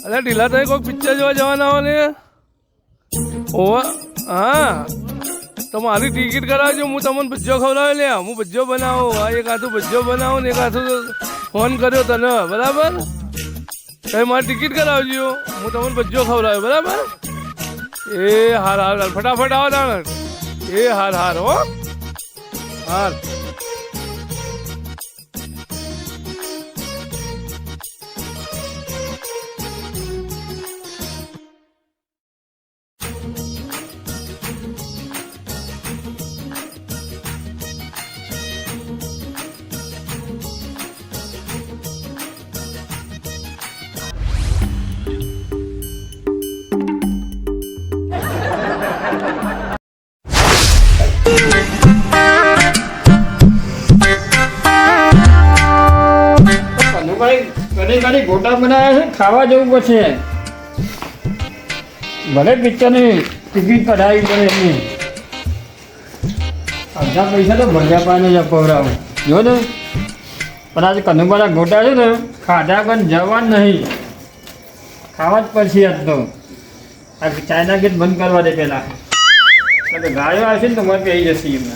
અરે ઢીલા થઈ કોઈ પિક્ચર જોવા જવાના હો ને? ઓવા હા, તો મારી ટિકિટ કરાવજો, હું તમને ભજ્જો ખવડાવી લે. હું ભજ્જો બનાવું, એક હાથું ભજ્જો બનાવું ને એક હાથું ફોન કર્યો તને, બરાબર? તમે મારી ટિકિટ કરાવજો, હું તમને ભજ્જો ખવડાવ્યો, બરાબર? એ હાર હાર ફટાફટ આવો તાણ. એ હાર હાર હો હાર. ઘણી ગોટા બનાવ્યા છે, ખાવા જવું પડશે. ભલે પિક્ચરની ટિકિટ કઢાવી પડે એમની. અડધા પૈસા તો ભરજા પાને જ પવડાવું જો ને. પણ આજે કનુબાના ગોટા છે ને, ખાધા પણ જવાનું નહીં, ખાવા જ પડશે આજ તો. આ ચાઇના ગેટ બંધ કરવા દે પેલા, ગાયો આવશે ને તો મને કહી જશે એમને.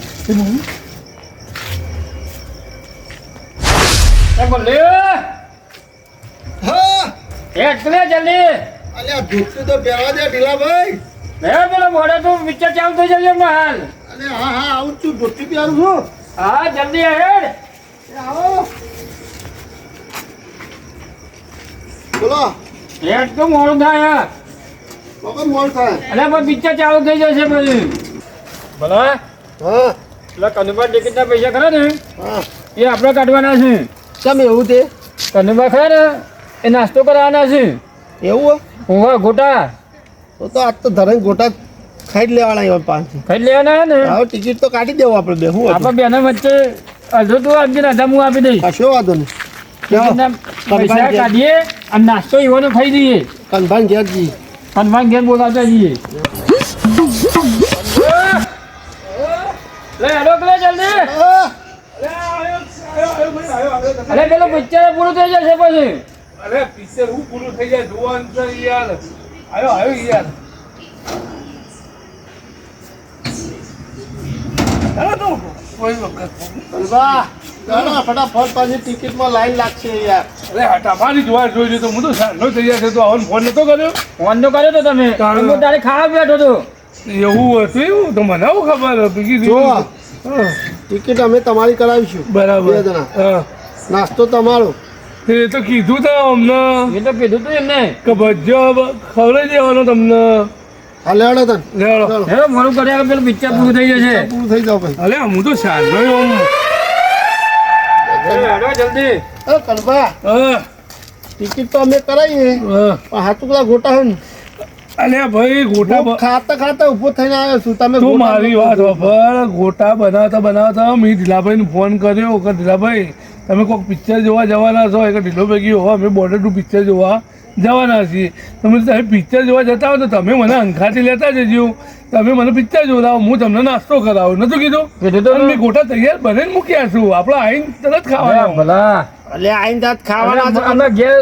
બોલે એટલે જલ્દી અલ્યા ધૂપથી તો બેવા દે ઢીલાભાઈ. બે પેલો મોડે તું પિક્ચર ચાલુ થઈ જશે એમને હાલ. અરે હા હા આવું છું, ધોતી પહેરું છું. હા જલ્દી હેડ આવો બોલો. હેડ તો મોડું થાય. વગર મોડ થાય. અરે પણ પિક્ચર ચાલુ થઈ જશે પછી. ભલે હા પેલા કનુબા ટિકિટના પૈસા ખરા ને હા એ આપણે કાઢવાના છે. કેમ એવું તે? કનુબા ખરા ને એ નાસ્તો કરાવવાના છે. એવું ઊંઘા ગોટા તો આજ તો ધરણ ગોટા ખાઈ જ લેવાના એવા પાંચ. ખાઈ લેવાના હે ને. હવે ટિકિટ તો કાઢી દેવું આપણે બે. શું આપણે બેના વચ્ચે અડધો તું આપજે ને અડધા હું આપી દઈશ. કશો વાંધો નહીં. ટિકિટના પૈસા કાઢીએ અને નાસ્તો એવાનો ખાઈ દઈએ. કનભાન ઘેર જઈએ. હનુમાન ઘેર બોલાવતા જઈએ. લે હેડો પેલા જલ્દી. અરે પેલો પિક્ચર પૂરું થઈ જશે પછી. અરે પિક્ચર હું પૂરું થઈ જાય જોવાનું છે યાર. આયો આયો યાર. ચાલો તો કોઈ વખત કનભા ચાલો ફટાફટ પાછી ટિકિટમાં લાઈન લાગશે યાર. અરે હટાફાની જોવા જોઈ તો હું તો સાંજનો તૈયાર છે તો આવવાનો ફોન નતો કર્યો. ફોન તો કર્યો તો તમે. હું તારે ખાવા બેઠો હતો. એવું હતું એવું તો મને આવું ખબર હતી. જો ટિકિટ અમે તમારી કરાવીશું. બરાબર. બે જણા. હા નાસ્તો તમારો. એ તો કીધું તા અમને એ તો કીધું તું એમને. કે ભજ્જો ખવડાવી દેવાનો તમને. હા લેવડો તને. લેવડો. હે મોડું કર્યા પેલું પિક્ચર પૂરું થઈ જશે. પૂરું થઈ જાવ ભાઈ. અલે હું તો સાંજનો આમ. હેડો જલ્દી. અરે કનભા હા ટિકિટ તો અમે કરાવીએ હા. પણ હાથુકલા ગોટા હોય ને અલ્યા ભાઈ ગોટા ખાતા ખાતા ઉભો થઈને આવ્યો છું. તમે તું ગોટા મારી વાત ખબર ગોટા બનાવતા મેં ઢીલાભાઈને ફોન કર્યો કે ઢીલાભાઈ તમે કોઈક પિક્ચર જોવા જવાના છો કે ઢીલો ભેગી હો અમે બોર્ડર ટુ પિક્ચર જોવા જવાના છીએ. તમે પિક્ચર જોવા જતા હો તો તમે મને અંખાથી લેતા જજો. તમે મને પિક્ચર જોડાવો હું તમને નાસ્તો કરાવું. નતું કીધું? મેં ગોટા તૈયાર બનાવીને મૂક્યા છું. આપણે આવીને તરત ખાવાના. ભલા એટલે આઈને દાંત ખાવાના અમે ઘેર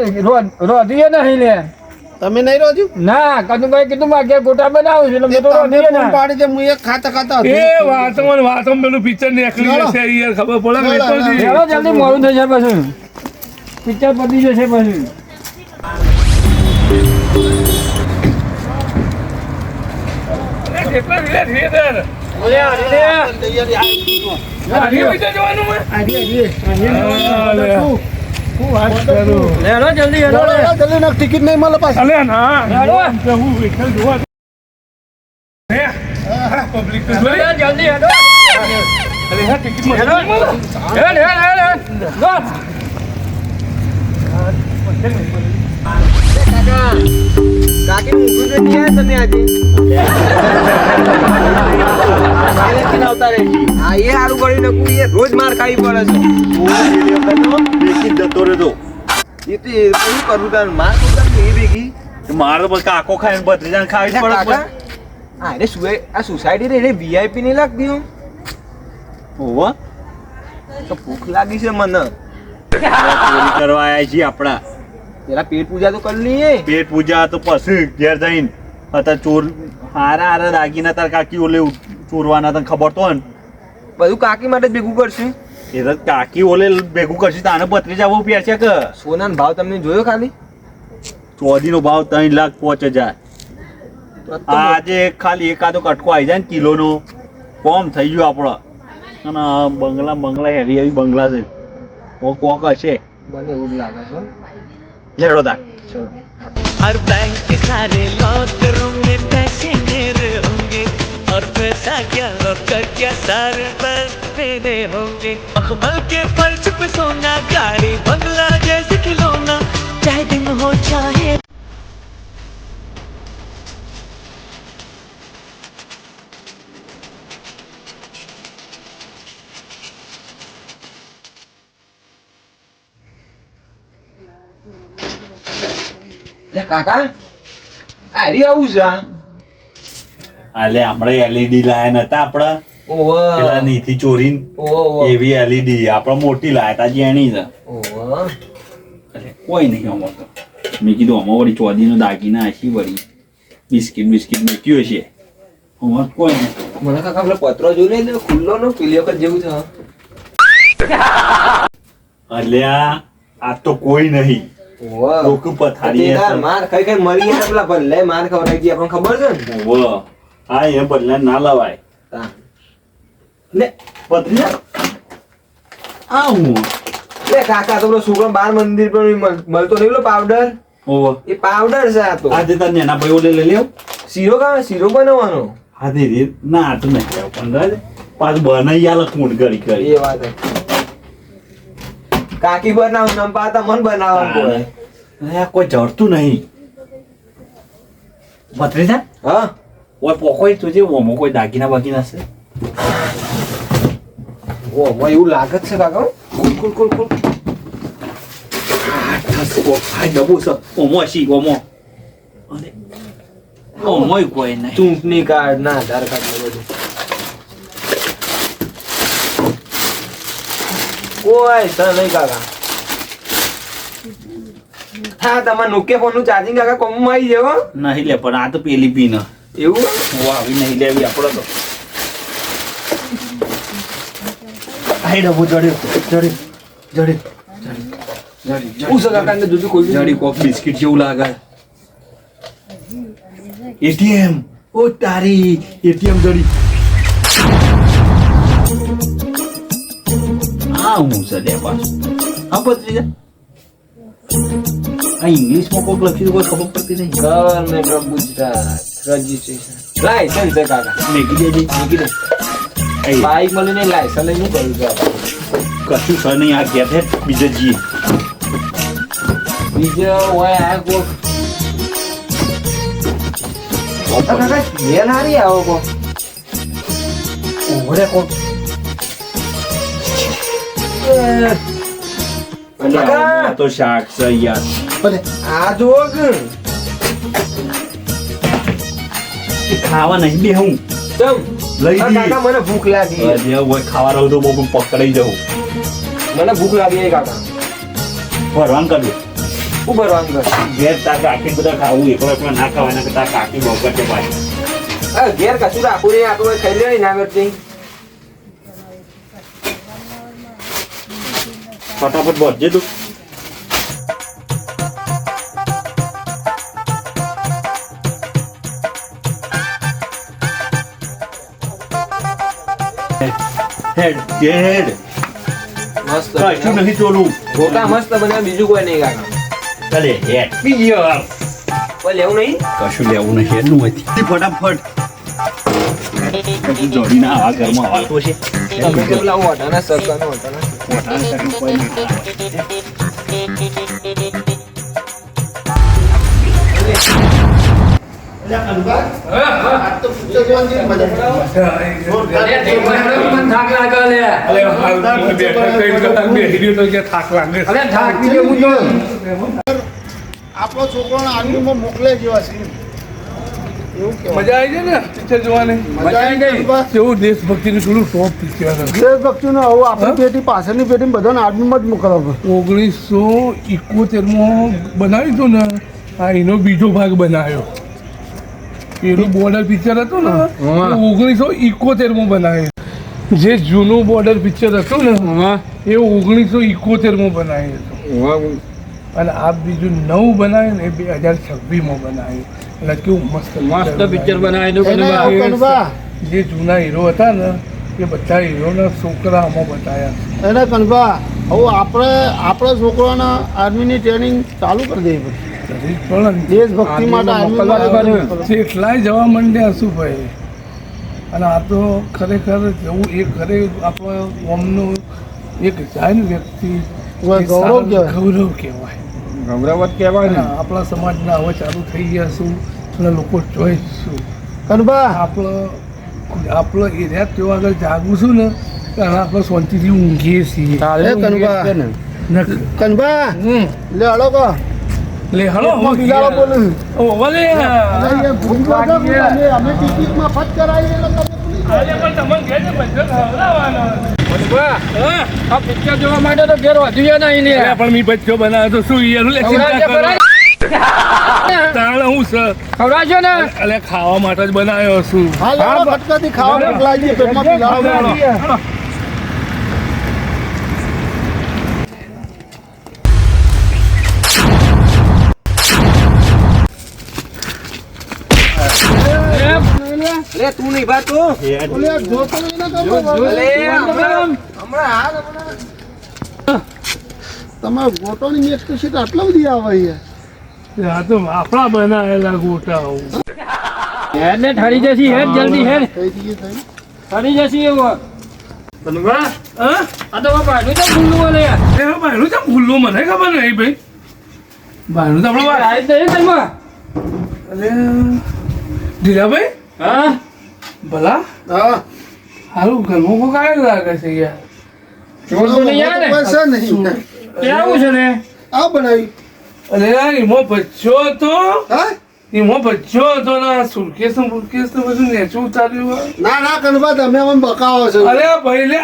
રોધીએ નહીં લે. તમે નહીં રોજો. ના કનુભાઈ કીધું માં ઘેર ગોટા બનાવું છું એટલે મેં તો રોધીએ તમે ના. પાડી દે હું એક ખાતા ખાતા એ વાતમાં પેલું પિક્ચર નીકળી જશે યાર ખબર પડે ને ચાલો, પછી. ચાલો જલ્દી મોડું થઈ જાય પછી. પિક્ચર પતી જશે પછી. કેટલા રિલે થિયેટર તૈયારી પિક્ચર જોવાનું હોય? આજી શું વાત કરું? હેડો જલ્દી હેડો લે. જલ્દી ના ટિકિટ નહીં મળે પાછી. અલે ના હેડો. હું વિઠ્ઠલ જોવા પબ્લિક તો જોઈ. જલ્દી હેડો. અરે હા ટિકિટ મળે. હેડ હેડ હેડ ગો. કાકી ઊંઘું તો નહીં તમે આજે આવતા રહેશે. હા એ સારું કરી નાખું. એ રોજ માર ખાવી પડે છે. જતો રહેતો એ તો એવું કરવું તાર માર તો એ ભેગી મારે તો પછી કાકો ખાય બત્રીજાને ખાવી જ પડે કાકા હા એને આ સોસાયટી રે એને વીઆઈપી નહીં લાગતી હું હોવા તો ભૂખ લાગી છે મને ચોરી કરવા આયા છીએ આપણા. પેલા પેટ પૂજા તો કરી લઈએ. પેટ પૂજા તો પછી ઘેર જઈને અત્યારે ચોર હારા દાગીના તાર કાકી ઓલે ચોરવાના તને ખબર તો ને. બધું કાકી માટે જ ભેગું કરશું. એ તો કાકી ઓલે ભેગું કરશે તાને 32 આવવું પહેરશે કે. સોનાનો ભાવ તમને જોયો ખાલી? ચોદીનો ભાવ 3,05,000. આજે ખાલી એકાદો કટકો આવી જાય ને કિલોનો કોમ થઈ ગયું આપણો. અને બંગલા હેવી હેવી બંગલા છે. કોક હશે. મને એવું જ લાગે છે. લેડો તાર. हर बैंक के सारे लॉकरों में पैसे मेरे होंगे और पैसा क्या लॉकर क्या सारे पर मेरे होंगे मखमल के फर्श पे सोना गाड़ी बंगला जैसे खिलौना चाहे दिन हो चाहे કાકા આરી આવું છે. આલે આપણે LED લાયા નતા આપડા ઓહો પેલા નીથી ચોરીને ઓહો એવી LED આપણે મોટી લાયા તા જેણી છે. ઓહો એટલે કોઈ નહીં આમાં તો. મેં કીધું આમાં વળી ચોદીનો દાગીના હશી વળી બિસ્કિટ મૂક્યું હશે. આમાં કોઈ નહીં. મને કાકા પેલો પત્રો જોઈ લે ખુલ્લો નો પેલી વખત જેવું છે. અલ્યા આ તો કોઈ નહીં. ઓહો લોકો પથારી તેદાર માર ખાઈ ખાઈ મરી ગયા પેલા ભલે માર ખવડાવી દી આપણને ખબર છે ને. ઓહો હા એ બદલા ના લવાય. તા. લે પથરી આ હું લે કાકા તો પેલો છોકરો બાર મંદિર પર મળતો નહીં પેલો પાવડર. ઓહો એ પાવડર છે આ તો. આજે તાર નેના ભાઈ ઓલે લઈ લેવ. શીરો કા શીરો બનાવવાનો. હા દીદી ના આ તો નહીં લેવ પણ રાજ પાછું બનાવી આલે ખૂણ કરી કરી. એ વાત છે. કાકી બનાવ નમ પાતા મન બનાવવાનું કોઈ. અરે આ કોઈ જડતું નહીં. પથરી જા હા ઓય પોકોઈ તુજે ઓમો કોઈ દાગીના બાગીના છે. ઓ મને એવું લાગે છે કાકા. કુલ આ થસ આ ડબુ છે ઓમો સી ઓમો અરે ઓમો કોઈ નહીં. ચૂંટણી કાર્ડ ના આધાર કાર્ડ ને બધું કોઈ સર નહીં કાકા. હા તમારા નોકિયા ફોન નું ચાર્જિંગ કાકા કોમમાં આવી જાય હો. નહીં લે પણ આ તો પેલી પીન એવું ઓ આવી નહીં લેવી આપણો તો. આઈ ડબુ જડી ઉસ કાકા ને જોજો કોઈ જડી કોક બિસ્કિટ જેવું લાગે. એટીએમ ઓ તારી એટીએમ જડી. આ હું છે લે પાછું આ પતરી જા. આ ઇંગ્લિશમાં કોક લખ્યું કોઈ ખબર પડતી નહીં. Government of Gujarat registration licence છે કાકા. મેગી દે બાઈક મળીને લાયસન્સ લઈને કર્યું છે આપણે. કશું સર નહીં આ ગેપ હે બીજે જઈએ. બીજો હોય આ કોક કાકા મેલ હારી આવો કોક. ઓરે કોક કાકા તો શાક છે યાર. આ જો કે ખાવા નહીં બે હું ચમ લઈ દી. કાકા મને ભૂખ લાગી. અરે હોય ખાવા રહું તો બહુ પકડાઈ જવું. મને ભૂખ લાગી કાકા. ભરવાન કર્યું શું ભરવાનું કર? ઘેર તાર કાકી બધા ખાવું એકલો ના ખાવાના કે તાર કાકી બહુ કરશે પાછી. આ ઘેર કશું રાખવું નહીં આપણું ખાઈ લેવાય ના કરતી. ફટાફટ ભરજે તું. હેડ મસ્ત કશું નહીં ચોલું. ઢોકા મસ્ત બન્યા બીજું કોઈ નહીં કાકા. ચાલે હેડ પિયર. કોઈ લેવું નહીં. કશું લેવું નહીં હેડનું હતી ફટાફટ. કશું જોડી ના આવા ઘરમાં આવતો છે. તમે તો પેલા ઓઢાના સરકારનો ઓઢાના. આજ તો પૂછો જોવાની જેવી મજા આપણો છોકરો આર્મીમાં મોકલે જેવા છે મજા આવી છે ને પિક્ચર જોવાની? મજા આવી ગઈ બસ. કેવું દેશભક્તિનું થોડું ટોપ પિક્ચર હતું. દેશભક્તિનું આવું આપણી પેટી પાછળની પેટી બધાને આર્મીમાં જ મોકલવા પડે. 1971માં બનાવ્યું હતું ને, આ એનો બીજો ભાગ બનાવ્યો. પેલું બોર્ડર પિક્ચર હતું ને, એ 1971માં બનાવ્યું. જે જૂનું બોર્ડર પિક્ચર હતું ને, એ 1971માં બનાવ્યું હતું. અને આ બીજું નવું બનાવ્યું ને, એ 2026માં બનાવ્યું. એટલે કેવું મસ્ત પિક્ચર બનાવેલું એને આવું કનબા, જે જૂના હીરો હતા ને, એ બધા હીરોના છોકરા આમાં બતાવ્યા. એને કનબા હવે આપણે છોકરાના આર્મીની ટ્રેનિંગ ચાલુ કરી દેવી પડે. દેશભક્તિ માટે આર્મીમાં કેટલાય જવા માંડ્યા શું ભાઈ. અને આ તો ખરેખર જવું એ ઘરે આપણા ગામનું એક જાય ને વ્યક્તિ, ગૌરવ કહેવાય. ગૌરવ કહેવાય. ગૌરવ જ કહેવાય ને. આપણા સમાજના હવે ચાલુ થઈ ગયા શું અને લોકો જોઈ શું કનબા આપણો એરિયા તેઓ આગળ જાગું છું ને, કારણ આપણે શાંતિથી ઊંઘીએ છીએ. એ કનબા કનબા લે હળો કો લે હલો બિલાડો બોલું ભલે અમે ટિકિટમાં ફટ કરાવી એટલે તમે પણ તમને કહે છે બધો ખવડાવવાનો. આ પિક્ચર જોવા માટે તો ઘેર વધ્યું નહીં ને. પણ મી બચ્ચો બનાવ્યો તો શું યાર લે ચિંતા કરો. તાણ હું સર ખવડાવજો ને. અલે ખાવા માટે જ બનાવ્યો છું. હા લેવા ફટકાથી ખાવા મોકલાવી દઈએ પેટમાં બિલાડો. અરે તું નહીં બા તું. ઓલે જોતો નહીં ને તમે. તમારે ગોટોની મેચ તો સીટ આટલા બધી આવે અહીંયા. આ તો આપણા બનાવેલા ગોટા. હેડ ને ઠરી જશી. હેડ જલ્દી હેડ. થઈ ગઈ થઈ. ઠરી જશી એવું. બનવા હા આ તો ભાઈનું તો ભૂલું બોલે યાર. એ ભાઈનું તો ભૂલું મને ખબર નહીં ભાઈ. ભાઈનું તો આપણે આજ નહીં તમે. અલે ઢીલાભાઈ હા ભલા હા હારું ઘરમાં કોકાય લાગે છે યાર. જોર તો નહીં યાર ને. પૈસા નહીં. કેવું છે ને. આ બનાવી. અલે એમાં બચ્ચો હતો, હા એમાં બચ્ચો હતો ને સુરકેસ બધું નેચું ઉતાર્યું. ના ના કનબા તમે અમને બકાવો છો. અરે ભાઈ લે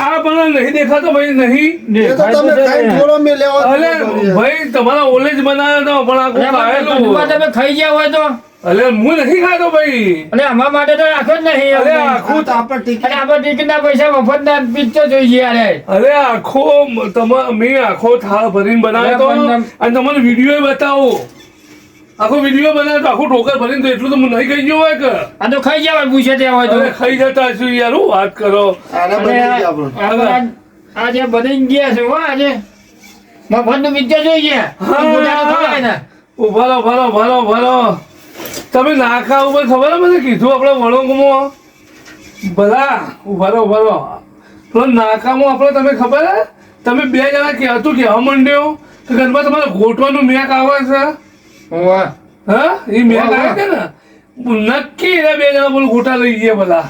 આ પણ નહીં દેખાતો ભાઈ નહીં. એ તો તમે ખાઈ થોડો મેં લેવા. અલે ભાઈ તમારા ઓલે જ બનાવ્યો તો પણ આ આવેલું. તમે ખાઈ ગયા હોય તો. અલે હું નથી ખાતો ભાઈ. અને અમારા માટે તો રાખો જ નહીં. અરે અને આખું આપણે ટિકિટ આપણે ટિકિટના પૈસા મફતના પિક્ચર જોઈએ યાર. અરે આખો મેં આખો થાળ ભરીને બનાવ્યો તો અને તમને વિડીયો બતાવો. આખો વિડીયો બનાવ્યો તો આખું ઢોકર ભરીને તો એટલું તો હું નહીં કહી ગયો હોય કે. આ તો ખાઈ ગયા હોય પૂછે ત્યાં હોય તો. અરે ખાઈ જતા છું યાર હું વાત કરો. આને અને બની ગયા આપણે. આજે બની ગયા છે હો આજે મફતનું પિક્ચર જોઈએ. ઉભારો તમે નાકા ઉપર ખબર મને કીધું આપણે વળોંગમાં ભલા ઉભારો પેલો નાકામાં આપણે તમે ખબર હે તમે બે જણા કહેતું કહેવા માંડ્યો કે ઘરમાં તમારે ગોઠવાનું મેક આવે છે. હા એ મેક આવે છે ને નક્કી એના બે જણા બોલ ગોટા લઈ ગયા ભલા.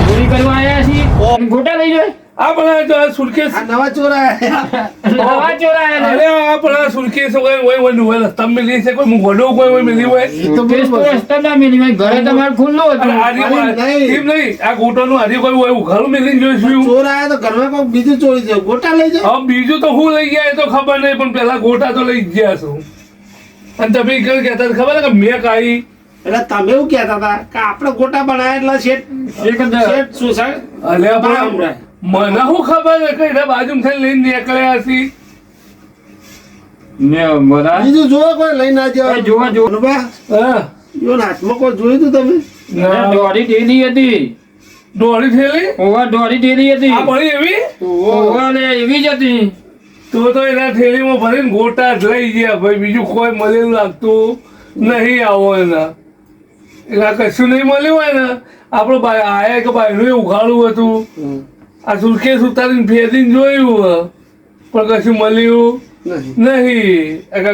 ચોરી કરવા આવ્યા છીએ ગોટા લઈ જાય. આ પણ આ સુરકેસ આ નવા ચોર આયા. નવા ચોરાયા અરે આ પણ આ સુરકેસ હોય રસ્તા મિલી છે કોઈ ઘોડો કોઈ મિલી હોય. એ તો બરોબર. રસ્તા ના મિલી ભાઈ ઘરે તમારે ખુલ્લું અને હતું. આજે એમ નહીં આ ગોટાનું આજે કોઈ હોય ઘરું મિલી જોઈશું. ચોર આયા તો ઘરમાં કોઈ બીજું ચોરી જાય ગોટા લઈ જાય. હવે બીજું તો હું લઈ ગયા એ તો ખબર નહીં પણ પેલા ગોટા તો લઈ જ ગયા છું. અને તમે કયું કહેતા હતા ખબર કે મેક આવી. એટલે તમે એવું કહેતા હતા કે આપણે ગોટા બનાવ્યા એટલે શેઠ સોસાય. અલે પણ મને શું ખબર છે કે એના બાજુ થઈને લઈને નીકળ્યા છીએ. બીજું જોવા કોઈ લઈ ના જાય. જોવા કનબા હા યો હાથમાં કોઈ જોયું તું તમે. દોડી ઢેલી હતી. દોડી થયેલી દોડી ઢેલી હતી. આ પડી એવી ઓવા ને એવી જ હતી. તો એના થેલીમાં ભરીને ગોટા જ લઈ ગયા ભાઈ. બીજું કોઈ મળેલું લાગતું નહીં આવો એના. એટલે કશું નહીં મળ્યું હોય ને આપણો આયા કે ભાઈનું ઉઘાડું હતું. આ સુરકેસ ઉતારીને ફેરીને જોયું પણ કશું મળ્યું નહીં.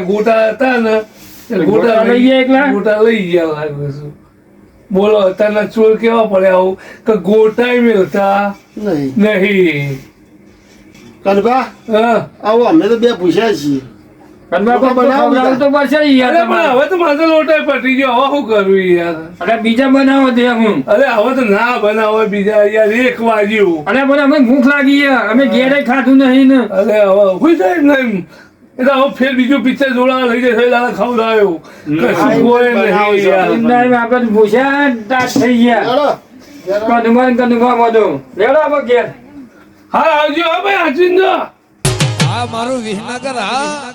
ગોટા હતા ને ગોટા લઈ ગયા એકલા ગોટા લઈ ગયા લાગે છે. બોલો અત્યારના ચોર કેવા પડ્યા આવું કે ગોટા મિલતા નહીં. કનબા હા આવો અમે તો બે પૂછ્યા છીએ. કનવા પર ખવડાવવું તો પડશે યાર અરે પણ હવે તો મારો લોટો પટી ગયો, હવે શું કરવું યાર? અરે બીજા બનાવો દે હું અરે હવે તો ના બનાવો બીજા યાર, 1 વાગ્યું. અરે બોલે અમે ભૂખ લાગી છે, અમે ઘેરે ખાધું નહીં ને અરે હવે હુઈ જાય ને એમ. એટલે હવે ફેર બીજું પિક્ચર જોડાવા લઈ જશે, દાદા ખવડાવ્યો કશું હોય નહીં યાર. આપણે ભૂસ્યા દાંત થઈ ગયા કનુભા બધું લેડો આપણે ઘેર હા આવજો, હા ભાઈ, હાચવીને જો. આ મારું વિસનગર હા